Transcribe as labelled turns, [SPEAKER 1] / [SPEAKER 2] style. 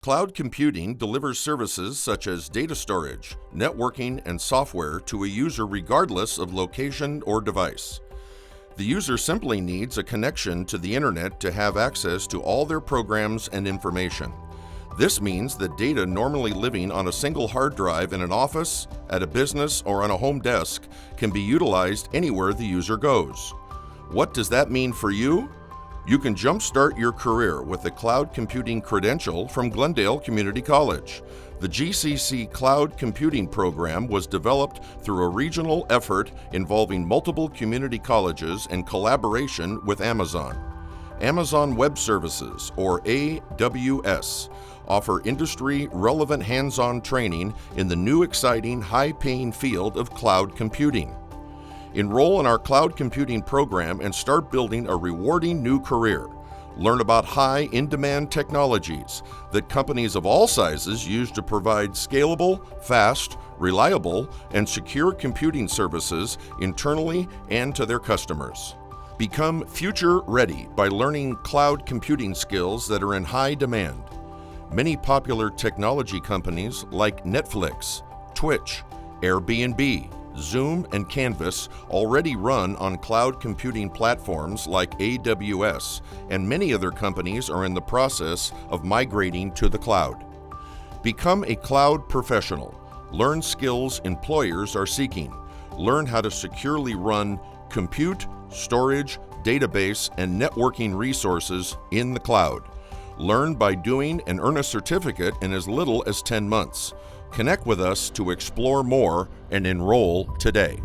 [SPEAKER 1] Cloud computing delivers services such as data storage, networking, and software to a user regardless of location or device. The user simply needs a connection to the internet to have access to all their programs and information. This means that data normally living on a single hard drive in an office, at a business, or on a home desk can be utilized anywhere the user goes. What does that mean for you? You can jumpstart your career with a cloud computing credential from Glendale Community College. The GCC Cloud Computing program was developed through a regional effort involving multiple community colleges and collaboration with Amazon. Amazon Web Services, or AWS, offer industry-relevant hands-on training in the new exciting, high-paying field of cloud computing. Enroll in our cloud computing program and start building a rewarding new career. Learn about high in-demand technologies that companies of all sizes use to provide scalable, fast, reliable, and secure computing services internally and to their customers. Become future-ready by learning cloud computing skills that are in high demand. Many popular technology companies like Netflix, Twitch, Airbnb, Zoom, and Canvas already run on cloud computing platforms like AWS, and many other companies are in the process of migrating to the cloud. Become a cloud professional. Learn skills employers are seeking. Learn how to securely run compute, storage, database, and networking resources in the cloud. Learn by doing and earn a certificate in as little as 10 months. Connect with us to explore more and enroll today.